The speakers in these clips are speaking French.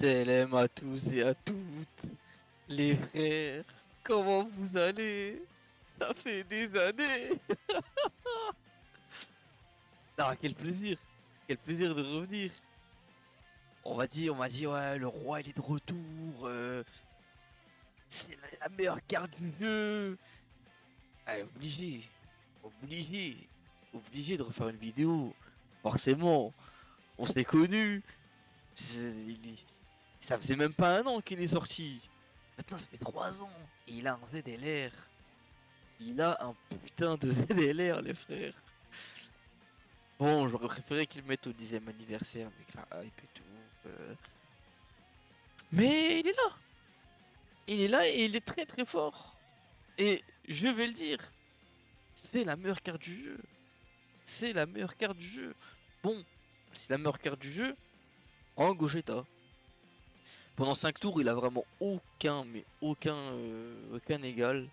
Salam à tous et à toutes, les frères, comment vous allez? Ça fait des années! Ah, quel plaisir de revenir! On m'a dit, ouais, le roi il est de retour, c'est la meilleure carte du jeu! Ah, obligé, obligé de refaire une vidéo, forcément, on s'est connus, je- il- ça faisait même pas un an qu'il est sorti. Maintenant, ça fait 3 ans. Et il a un ZLR. Il a un putain de ZLR, les frères. Bon, j'aurais préféré qu'il le mette au 10e anniversaire avec la hype et tout. Mais il est là. Il est là et il est très très fort. Et je vais le dire, c'est la meilleure carte du jeu. C'est la meilleure carte du jeu. Bon, c'est la meilleure carte du jeu en Gogeta. Pendant 5 tours, il a vraiment aucun, mais aucun égal.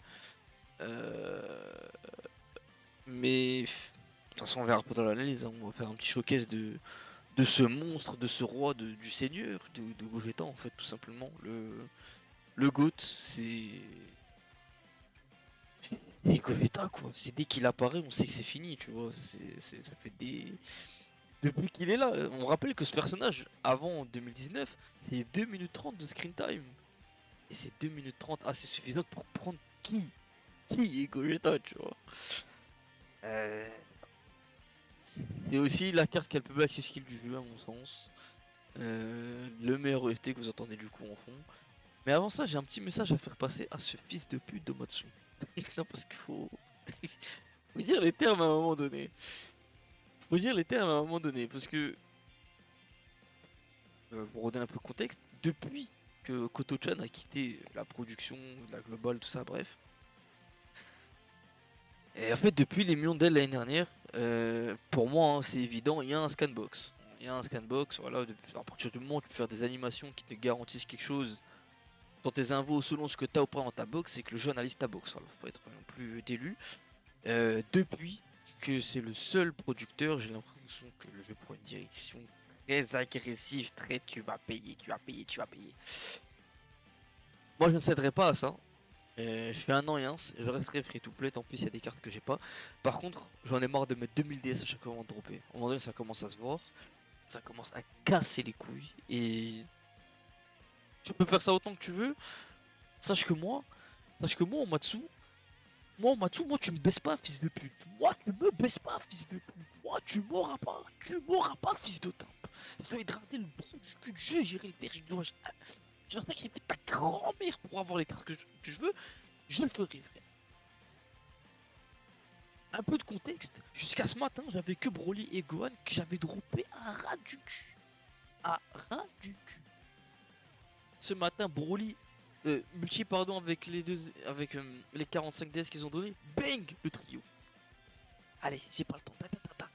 Euh, Mais de toute façon, on verra pendant l'analyse, hein. On va faire un petit showcase de ce monstre, de ce roi, du seigneur, de Gogeta en fait, tout simplement. Le GOAT, c'est Gogeta quoi. C'est dès qu'il apparaît, on sait que c'est fini, tu vois. Ça fait des. Depuis qu'il est là, on rappelle que ce personnage, avant 2019, c'est 2 minutes 30 de screen time. Et c'est 2 minutes 30 assez suffisante pour prendre qui est Gogeta, tu vois. Euh, C'est aussi la carte qui a le plus bel access skill du jeu à mon sens. Le meilleur OST que vous entendez du coup en fond. Mais avant ça, j'ai un petit message à faire passer à ce fils de pute de Matsu. Non, parce qu'il faut dire les termes à un moment donné. Faut dire les termes à un moment donné. Parce que, pour redonner un peu de contexte, depuis que Koto-chan a quitté la production, la globale, tout ça, bref. Et en fait, depuis les millions d'ailes l'année dernière, pour moi, hein, c'est évident, il y a un scanbox. Il y a un scanbox, voilà, à partir du moment où tu peux faire des animations qui te garantissent quelque chose dans tes invos selon ce que tu as ou pas dans ta box, c'est que le jeu analyse ta box. Voilà, faut pas être non plus d'élu. Depuis que c'est le seul producteur, j'ai l'impression que le jeu prend une direction très agressive, très tu vas payer, tu vas payer, tu vas payer. Moi, je ne céderai pas à ça. Je fais un an et un, je resterai free to play, tant pis il y a des cartes que j'ai pas. Par contre, j'en ai marre de mettre 2000 DS à chaque moment de dropper. À un moment donné, ça commence à se voir, ça commence à casser les couilles. Et tu peux faire ça autant que tu veux. Sache que moi, en Matsu, moi tu me baisses pas, fils de pute. Moi tu me baisses pas, fils de pute. Moi tu m'auras pas, fils de tape. Si tu veux gratter le trou du cul de jeu, j'irai le faire. Je sais que j'ai fait ta grand-mère pour avoir les cartes que je veux, je le ferai, frère. Un peu de contexte, jusqu'à ce matin, j'avais que Broly et Gohan que j'avais droppé à ras du cul. À ras du cul. Ce matin, Broly, multi pardon, avec avec les 45 DS qu'ils ont donné, bang, le trio. Allez, j'ai pas le temps. Ta, ta, ta, ta.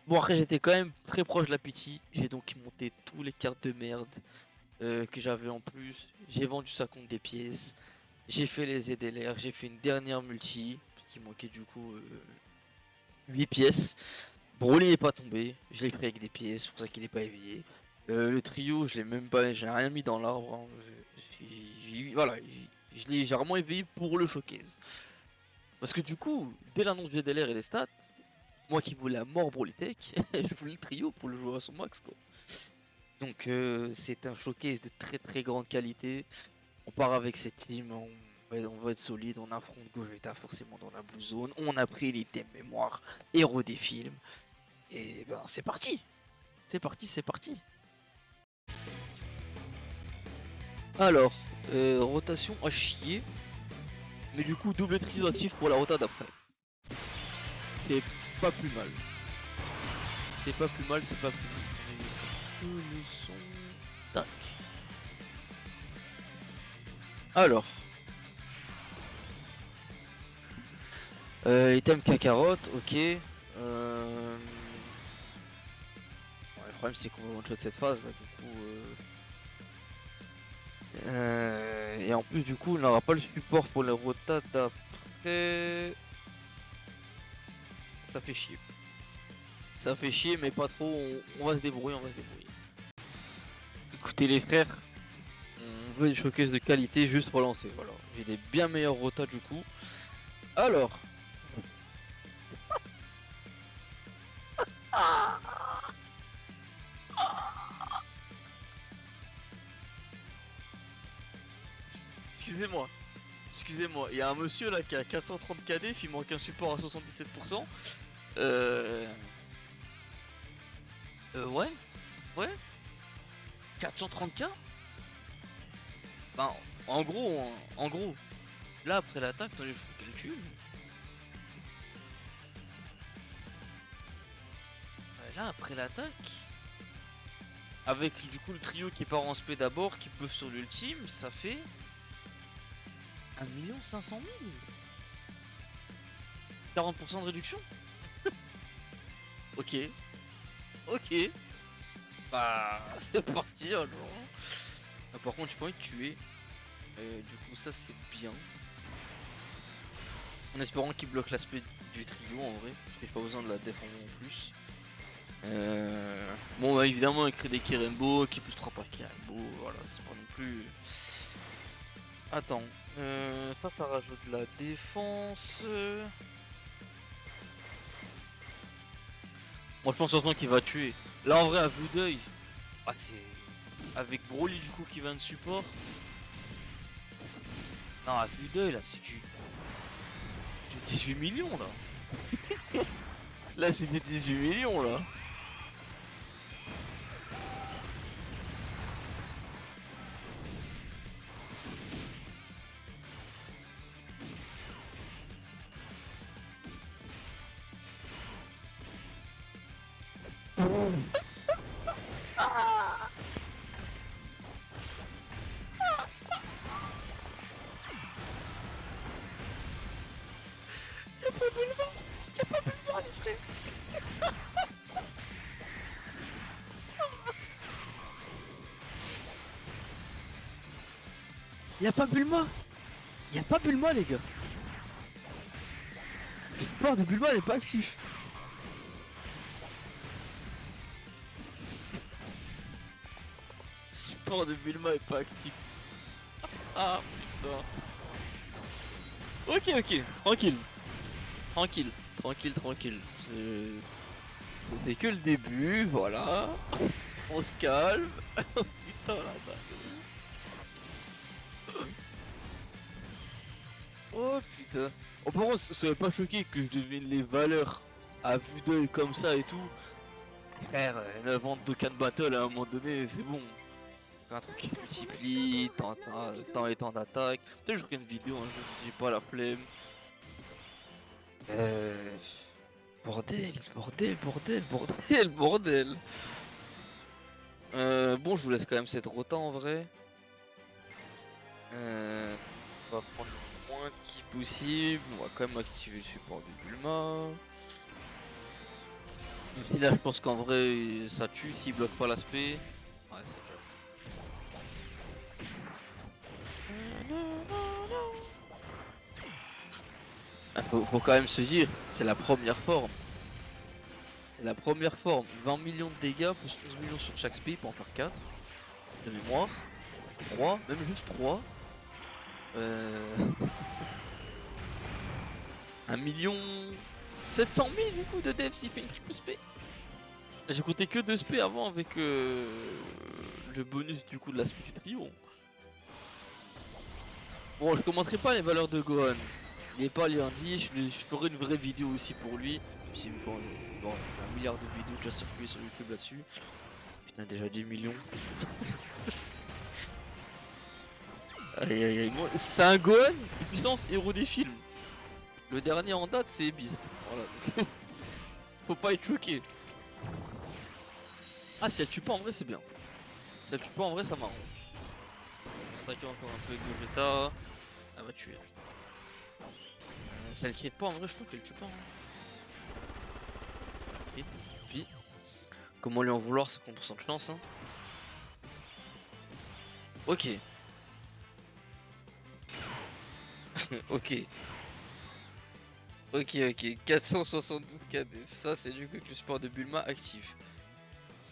Bon, après, j'étais quand même très proche de la pitié. J'ai donc monté tous les cartes de merde que j'avais en plus. J'ai vendu ça contre des pièces. J'ai fait les ZLR. J'ai fait une dernière multi. Qui manquait du coup 8 pièces. Broly n'est pas tombé. Je l'ai pris avec des pièces. C'est pour ça qu'il n'est pas éveillé. Le trio, je l'ai même pas. J'ai rien mis dans l'arbre, hein. Voilà. J'ai vraiment éveillé pour le showcase. Parce que du coup, dès l'annonce du DLR et des stats, moi qui voulais à mort Brolytech, je voulais le trio pour le jouer à son max quoi. Donc c'est un showcase de très très grande qualité. On part avec cette team, on va être solide, on affronte Gogeta forcément dans la blue zone, on a pris l'item mémoire, héros des films, et ben c'est parti. C'est parti, c'est parti. Alors, rotation à chier, mais du coup double trio actif pour la rota d'après. C'est pas plus mal. C'est pas plus mal, c'est pas plus mal. Le son. Tac. Alors. Item cacarotte, ok. Le problème c'est qu'on va one-shot cette phase là, du coup. Et en plus, du coup, on n'aura pas le support pour les rotas d'après. Ça fait chier. Ça fait chier, mais pas trop. On va se débrouiller, on va se débrouiller. écoutez les frères, on veut des showcases de qualité, juste relancer. Voilà, j'ai des bien meilleurs rotas du coup. Alors, excusez-moi, excusez-moi, il y a un monsieur là qui a 430 KD, il manque un support à 77%. Euh... ouais, ouais, 430K. Ben, en gros, là après l'attaque, dans les calculs, là après l'attaque, avec du coup le trio qui part en spé d'abord, qui peuvent sur l'ultime, ça fait 1 500 000. 40% de réduction. Ok, ok, bah c'est parti alors. Ah, par contre, j'ai pas envie de tuer. Du coup, ça c'est bien. En espérant qu'il bloque l'aspect du trio en vrai, parce que j'ai pas besoin de la défendre en plus. Bon, bah évidemment, il crée des Kirembo, qui plus 3 par Kirembo, voilà, c'est pas non plus. Attends, ça rajoute de la défense. Moi, je pense surtout qu'il va tuer. Là, en vrai, à vue d'œil, ah, c'est. Avec Broly, du coup, qui vient de support. Non, à vue d'œil, là, c'est du 18 millions, là. Là, c'est du 18 millions, là. Y'a pas Bulma. Y'a pas Bulma, les gars. Le support de Bulma n'est pas actif. Le support de Bulma est pas actif. Ah putain. Ok, tranquille. Tranquille, tranquille, tranquille. C'est que le début, voilà. On se calme. Oh putain la balle. Oh putain. Oh, par contre, ça pas choqué que je devine les valeurs à vue d'œil comme ça et tout. Frère, la vente d'Okan Battle à un moment donné, c'est bon. Un truc qui se multiplie, tant et tant d'attaques. Peut-être que je ferai une vidéo un jour si j'ai pas la flemme. Euh... Bordel, bordel, bordel, bordel, bordel. Bon, je vous laisse quand même cette rota en vrai. On va prendre le moins de ki possible. On va quand même activer le support de Bulma. Même si là, je pense qu'en vrai, ça tue s'il bloque pas l'aspect. Ouais, c'est déjà fait. Faut quand même se dire, c'est la première forme. C'est la première forme. 20 millions de dégâts plus 11 millions sur chaque spé pour en faire 4. De mémoire. 3, même juste 3. 1 million 700 000 du coup de dev s'il fait une triple spé. J'ai compté que 2 spé avant avec le bonus du coup de l'aspect du trio. Bon, je commenterai pas les valeurs de Gohan. Il n'est pas lundi, je ferai une vraie vidéo aussi pour lui. C'est bon, un milliard de vidéos déjà circulées sur YouTube là-dessus. Putain, déjà 10 millions. Aïe aïe aïe. C'est un Gohan de puissance héros des films. Le dernier en date, c'est Beast. Voilà. Faut pas être choqué. Ah, si elle tue pas en vrai, c'est bien. Si elle tue pas en vrai, ça m'arrange. On va stacker encore un peu de Vegeta. Elle va tuer. Si elle crit pas en vrai, je crois qu'elle tue pas. Hein. Crit. Puis, comment lui en vouloir 50% de chance hein. Ok. Ok. Ok, 472 KD. Ça, c'est du coup que le support de Bulma actif.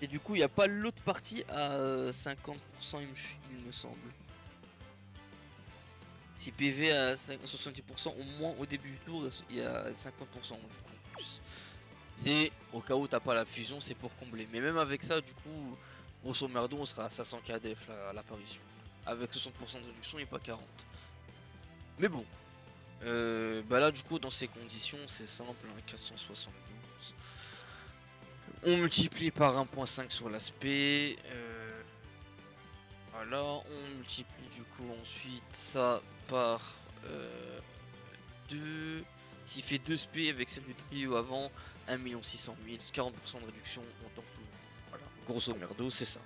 Et du coup, il n'y a pas l'autre partie à 50%, il me semble. Si PV à 70%, au moins au début du tour, il y a 50% du coup en plus. C'est au cas où t'as pas la fusion, c'est pour combler. Mais même avec ça, du coup, grosso merdo, on sera à 500 KDF à l'apparition. Avec 60% de réduction et pas 40. Mais bon, bah là, du coup, dans ces conditions, c'est simple, hein, 472. On multiplie par 1.5 sur l'aspect. Voilà, on multiplie du coup ensuite ça par 2. S'il fait 2 SP avec celle du trio avant, 1 600 000, 40% de réduction, on tombe plus. Voilà, grosso merdo, c'est ça.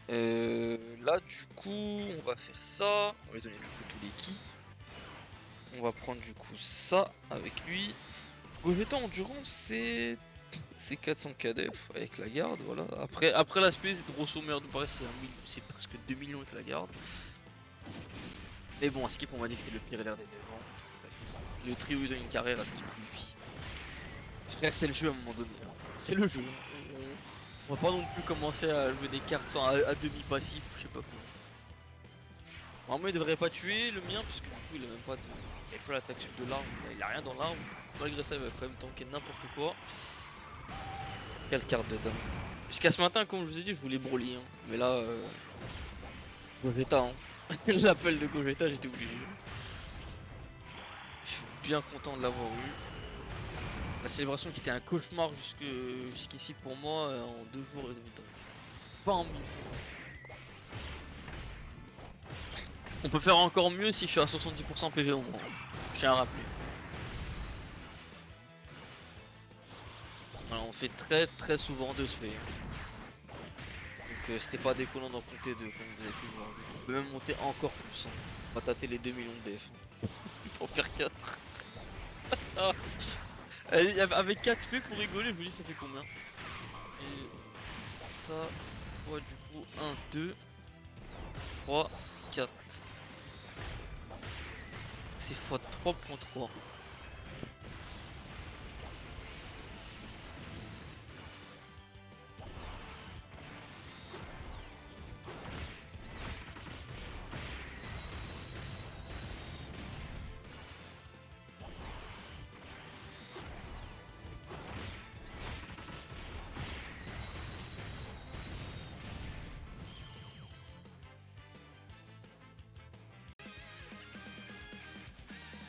Là, du coup, on va faire ça. On va lui donner du coup tous les ki. On va prendre du coup ça avec lui. Gogeta endurance, c'est 400 KDF avec la garde, voilà. Après l'aspect, c'est grosso merdo, pareil, c'est presque 2 millions avec la garde. Mais bon, à Skip, on m'a dit que c'était le pire LR des devants. Le trio lui donne une carrière à Skip lui. Frère, c'est le jeu à un moment donné. Hein. C'est le jeu. On va pas non plus commencer à jouer des cartes sans, à demi-passif, je sais pas quoi. Normalement, il devrait pas tuer le mien, puisque du coup, il a même pas de. Il a pas l'attaque sub de l'arbre, il a rien dans l'arbre. Malgré ça, il va quand même tanker n'importe quoi. Quelle carte de dingue. Jusqu'à ce matin, comme je vous ai dit, je voulais Broly. Hein. Mais là, Gogeta. Hein. L'appel de Gogeta, j'étais obligé. Je suis bien content de l'avoir eu. La célébration qui était un cauchemar jusqu'ici pour moi en 2 jours et demi. Pas en 1000. On peut faire encore mieux si je suis à 70% PV au moins. Je tiens à rappeler. Alors, on fait très souvent 2 SP. Donc c'était pas déconnant d'en compter 2 comme vous avez pu le voir. On peut même monter encore plus. Hein. On va tâter les 2 millions de def. Pour faire 4. Ah. Avec 4 SP pour rigoler, je vous dis ça fait combien. Et ça, fois du coup 1, 2, 3, 4. C'est x 3.3.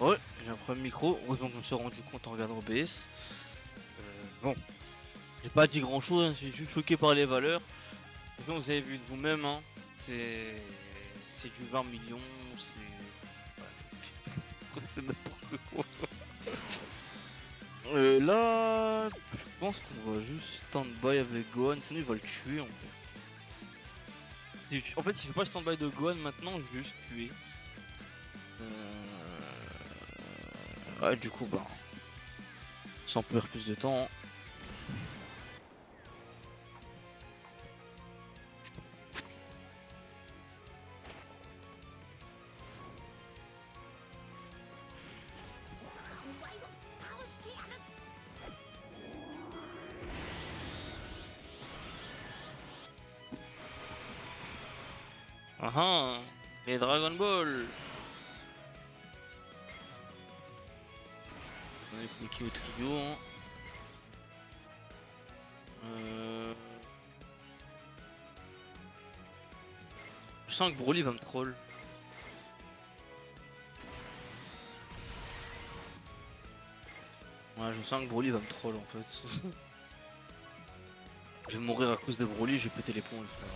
Ouais, j'ai un problème micro. Heureusement qu'on s'est rendu compte en regardant OBS. Bon, j'ai pas dit grand chose, hein, j'ai juste choqué par les valeurs. Comme vous avez vu de vous-même, hein, c'est du 20 millions, c'est. C'est n'importe quoi. Là, je pense qu'on va juste stand-by avec Gohan, sinon il va le tuer en fait. En fait, si je fais pas stand-by de Gohan maintenant, je vais juste tuer. Ouais, du coup, bah. Sans perdre plus de temps. Hein. Ah ah, les Dragon Ball. On est fliqué au trio. Hein. Je sens que Broly va me troll. Ouais, je sens que Broly va me troll en fait. Je vais mourir à cause de Broly, je vais péter les plombs, frère.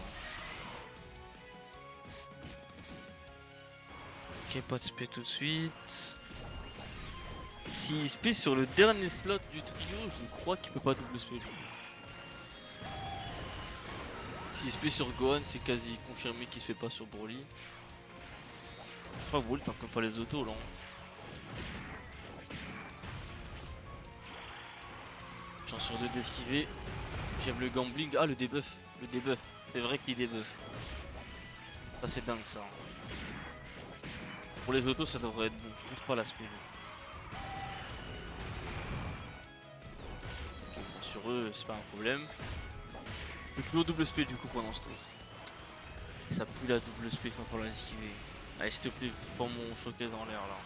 Ok, pas de spé tout de suite. S'il spé sur le dernier slot du trio, je crois qu'il peut pas double spé. S'il spé sur Gohan, c'est quasi confirmé qu'il se fait pas sur Broly. Je crois que Broly t'en pas les autos là. Chance sur 2 d'esquiver. J'aime le gambling. Ah, le debuff. Le debuff. C'est vrai qu'il debuff. Ça, c'est dingue ça. Pour les autos, ça devrait être bon. Juste pas l'aspect. Okay, sur eux, c'est pas un problème. C'est toujours double spé du coup pendant ce tour. Ça pue la double spé, faut falloir l'esquiver. Allez s'il te plaît, fais pas mon showcase en l'air là.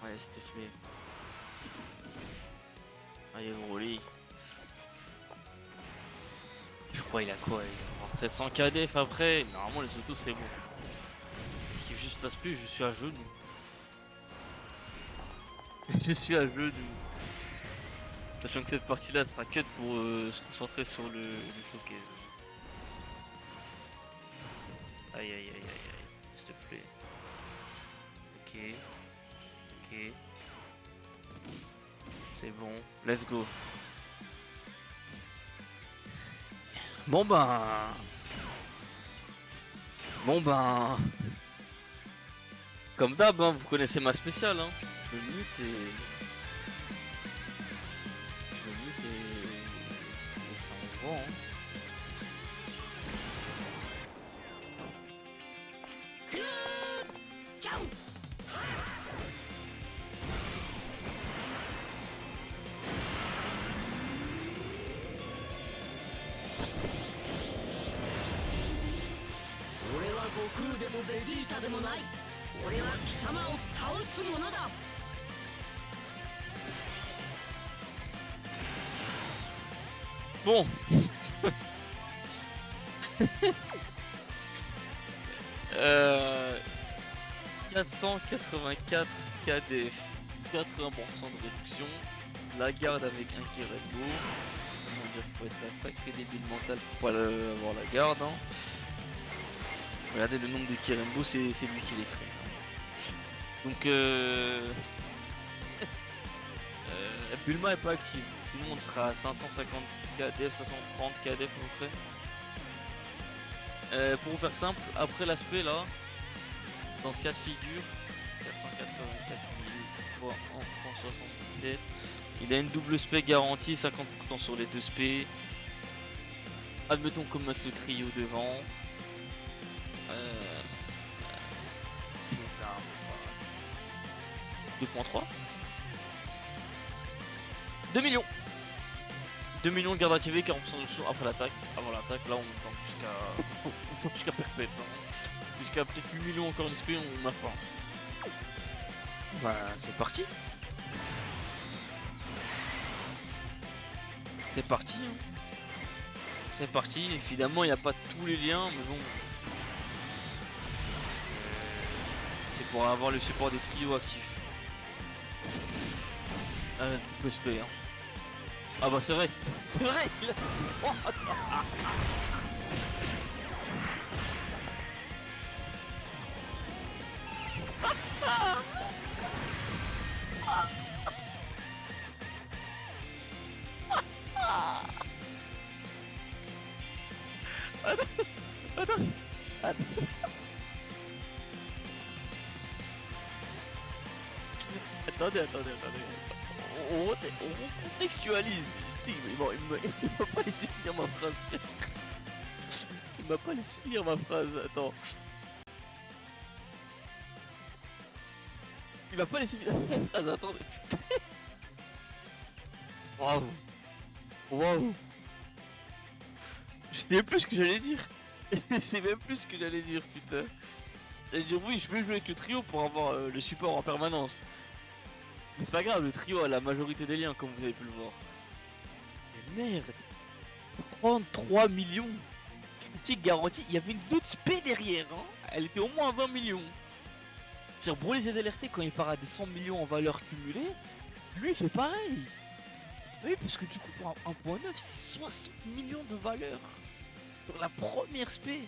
Ouais c'était fait. Allez Broly. Je crois il a quoi? Il va avoir 700 KDF après. Normalement les autos c'est bon. Esquive juste la spé, je suis à genoux. Je suis à genoux. Sachant que cette partie là sera cut pour se concentrer sur le showcase. Aïe aïe aïe aïe aïe, s'il te plaît. Ok. Ok. C'est bon, let's go. Bon ben... Comme d'hab, hein, vous connaissez ma spéciale. Hein. Je me mute et... et ça envoie. Hein. Bon. 484 KDF, 80% de réduction, la garde avec un qui Rainbow. On va dire qu'il faut être la sacrée débile mentale pour pas avoir la garde. Hein. Regardez le nombre de Kirembo, c'est lui qui les crée. Donc Bulma est pas active, sinon on sera à 550 KDF, 530 KDF à peu près. Pour vous faire simple, après l'aspect là, dans ce cas de figure, 484 000 fois 1,67, il a une double spé garantie, 50% sur les deux spé. Admettons qu'on mette le trio devant. C'est un 2.3 2 millions 2 millions de garde activée, 40% de après l'attaque. Avant l'attaque, là on monte jusqu'à perpète. Hein. Jusqu'à peut-être 8 millions encore d'SP, on meurt pas. Bah c'est parti. C'est parti. Hein. C'est parti. Évidemment il n'y a pas tous les liens, mais bon. C'est pour avoir le support des trios actifs. Double SP hein. Ah bah c'est vrai, c'est vrai, il a son droit. Attendez. On contextualise. Il m'a pas laissé finir ma phrase. Il m'a pas laissé finir ma phrase. Attends. Il m'a pas laissé finir ma phrase. Attendez. Waouh. Je sais même plus ce que j'allais dire. Je sais même plus ce que j'allais dire, putain. J'allais dire oui, je peux jouer avec le trio pour avoir le support en permanence. Mais c'est pas grave, le trio a la majorité des liens comme vous avez pu le voir. Mais merde, 33 millions critique garantie, il y avait une autre spé derrière, hein. Elle était au moins à 20 millions. Sur Broly ZLRT quand il part à des 100 millions en valeur cumulée, lui il fait pareil. Oui parce que du coup pour 1.9 c'est 60 millions de valeur sur la première spé.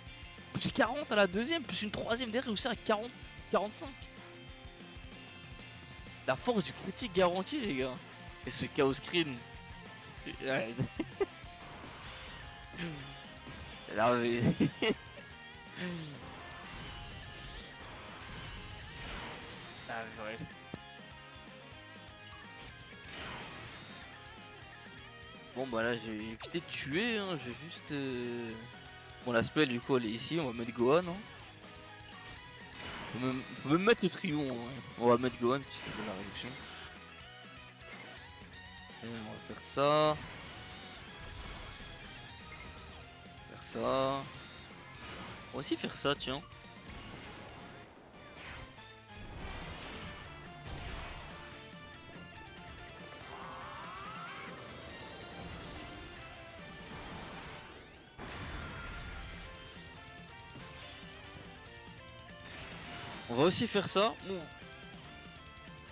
Plus 40 à la deuxième, plus une troisième derrière aussi à 40, 45. La force du critique garantie les gars. Et ce chaos screen. Là mais... ah ouais. Bon bah là j'ai évité de tuer, hein. J'ai juste... Bon l'aspect du coup elle est ici, on va mettre Gohan. Hein. On peut même mettre le trio, hein. On va mettre Gohan puisqu'il a la réduction. Et on va faire ça. Faire ça. On va aussi faire ça, tiens. On va aussi faire ça. Bon,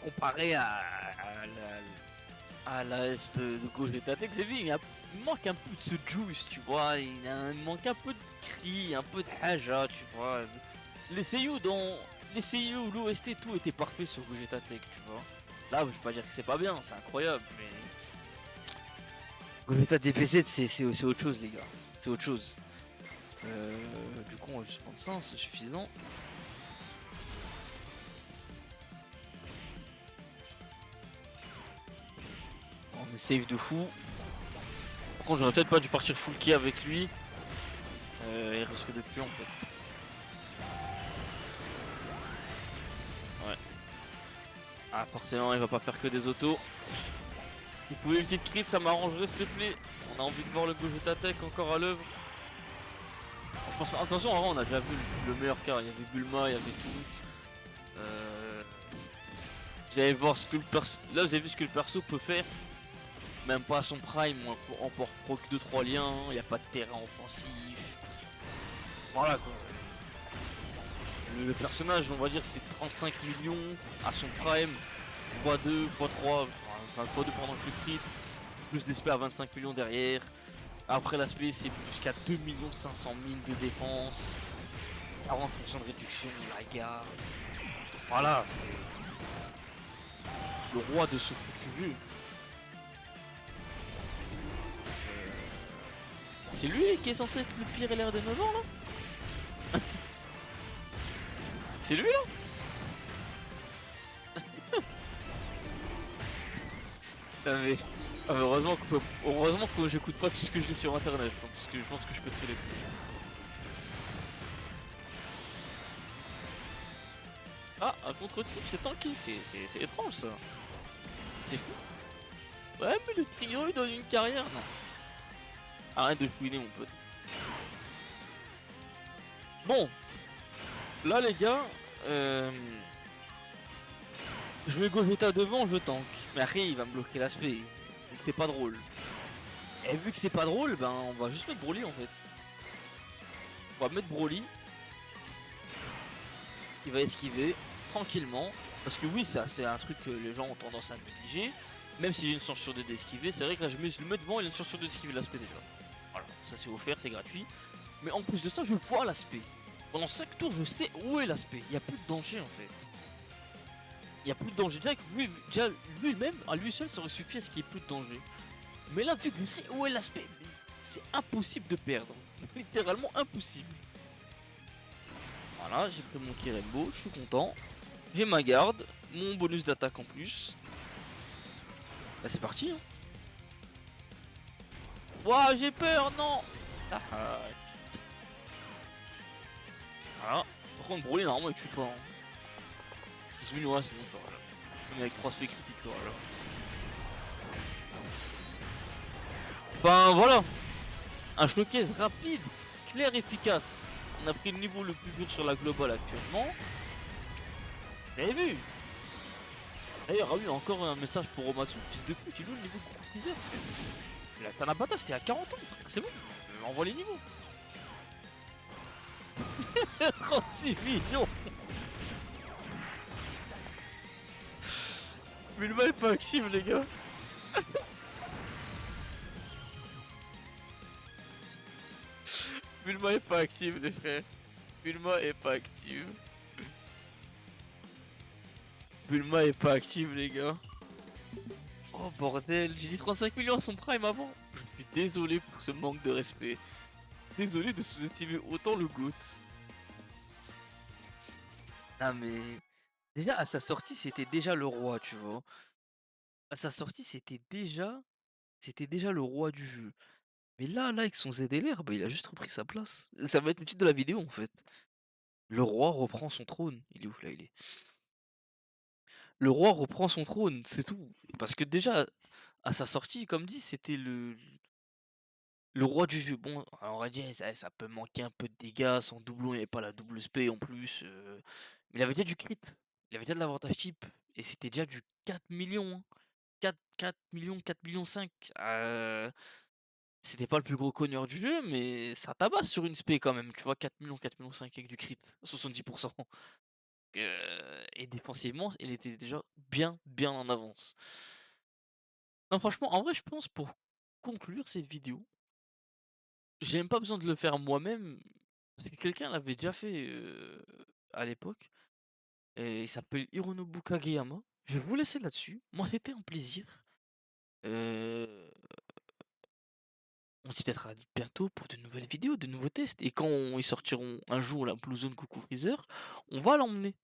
comparé à la S de Gogeta Tech, vous avez vu, il manque un peu de ce juice, tu vois. Il manque un peu de cri, un peu de haja, tu vois. Les seiyuu dans. Les seiyuu, l'OST, tout était parfait sur Gogeta Tech, tu vois. Là, je vais pas dire que c'est pas bien, c'est incroyable, mais. Gogeta DPZ, c'est autre chose, les gars. C'est autre chose. Du coup, on va juste prendre ça, c'est suffisant. On est safe de fou. Par contre, j'aurais peut-être pas dû partir full key avec lui. Il risque de tuer en fait. Ouais. Ah, forcément, il va pas faire que des autos. Tu pouvais une petite crit, ça m'arrangerait s'il te plaît. On a envie de voir le Gogeta Tech encore à l'œuvre. Je pense, attention, en vrai, on a déjà vu le meilleur car. Il y avait Bulma, il y avait tout. Vous allez voir ce que le perso. Là, vous avez vu ce que le perso peut faire. Même pas à son prime, on peut proc 2-3 liens, il n'y a pas de terrain offensif. Voilà quoi. Le personnage, on va dire, c'est 35 millions à son prime, x2, x3, enfin x2 pendant que le crit, plus l'esprit à 25 millions derrière. Après l'aspect, c'est jusqu'à 2 500 000 de défense, 40% de réduction de la garde. Voilà, c'est le roi de ce foutu jeu. C'est lui qui est censé être le pire LR des 9 ans là. C'est lui là. Ah, mais... heureusement que j'écoute pas tout ce que je lis sur internet, hein, parce que je pense que je peux te les couilles. Ah, un contre-type, c'est tanky, c'est étrange ça. C'est fou. Ouais, mais le trio il donne une carrière, non. Arrête de fouiner mon pote. Bon, là les gars, je mets Gogeta devant, je tank. Mais après il va me bloquer l'aspect, donc c'est pas drôle. Et vu que c'est pas drôle, ben on va juste mettre Broly en fait. On va mettre Broly. Il va esquiver tranquillement. Parce que oui, c'est un truc que les gens ont tendance à négliger. Même si j'ai une chance sur deux d'esquiver, c'est vrai que là je me mets devant, il a une chance sur deux d'esquiver l'aspect déjà. Voilà, ça c'est offert, c'est gratuit. Mais en plus de ça, je vois l'aspect. Pendant 5 tours, je sais où est l'aspect. Il n'y a plus de danger en fait. Il n'y a plus de danger. Déjà, déjà lui-même, à lui seul, ça aurait suffi à ce qu'il n'y ait plus de danger. Mais là, vu que je sais où est l'aspect, c'est impossible de perdre. Littéralement impossible. Voilà, j'ai pris mon Kirembo, je suis content. J'ai ma garde, mon bonus d'attaque en plus. Bah c'est parti hein. Ouah j'ai peur, non. Ah, ah. Voilà. Par contre Broly normalement il tue pas hein. 10 000 ouais c'est bon tu vois là. Même avec 3 spé critiques tu vois là. Enfin voilà. Un showcase rapide, clair, efficace. On a pris le niveau le plus dur sur la globale actuellement. Vous avez vu. D'ailleurs, ah oui, encore un message pour Romatsu, fils de pute, il est où le niveau de Goku Freezer? La Tanabata c'était à 40 ans, frère, c'est bon, envoie les niveaux. 36 millions. Bulma est pas active les gars. Bulma est pas active les frères. Bulma est pas active. Bulma est pas active les gars. Oh bordel, j'ai dit 35 millions à son prime avant. Je suis désolé pour ce manque de respect. Désolé de sous-estimer autant le GOAT. Ah mais... Déjà à sa sortie c'était déjà le roi tu vois. À sa sortie c'était déjà le roi du jeu. Mais là avec son ZLR, bah, il a juste repris sa place. Ça va être le titre de la vidéo en fait. Le roi reprend son trône. Il est où là il est. Le roi reprend son trône, c'est tout. Parce que déjà, à sa sortie, comme dit, c'était le roi du jeu. Bon, on aurait dit, ça peut manquer un peu de dégâts, son doublon, il n'y avait pas la double spé en plus. Mais il avait déjà du crit, il avait déjà de l'avantage type, et c'était déjà du 4 millions. Hein. 4 millions, 4 millions 5. C'était pas le plus gros cogneur du jeu, mais ça tabasse sur une spé quand même. Tu vois, 4 millions, 4 millions 5 avec du crit, 70%. Et défensivement, il était déjà bien, bien en avance. Non, franchement, en vrai, je pense pour conclure cette vidéo, j'ai même pas besoin de le faire moi-même, parce que quelqu'un l'avait déjà fait à l'époque, et il s'appelle Hironobu Kageyama. Je vais vous laisser là-dessus. Moi, c'était un plaisir. Euh, On se dit peut-être à bientôt pour de nouvelles vidéos, de nouveaux tests. Et quand ils sortiront un jour la Blue Zone Coucou Freezer, on va l'emmener.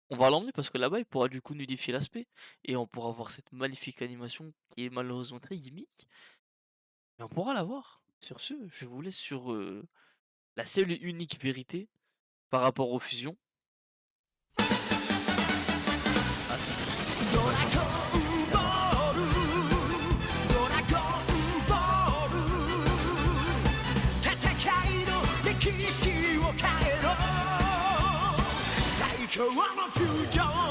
On va l'emmener parce que là-bas, il pourra du coup nudifier l'aspect. Et on pourra voir cette magnifique animation qui est malheureusement très gimmick. Mais on pourra la voir. Sur ce, je vous laisse sur la seule et unique vérité par rapport aux fusions. À tout de suite. Bye bye. Ciao, ciao. ドラゴンボール戦いの歴史を変えろ最強のフュージョン